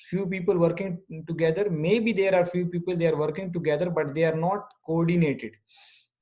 few people working together, maybe there are few people they are working together but they are not coordinated.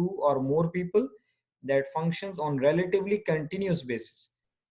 2 or more people that functions on relatively continuous basis.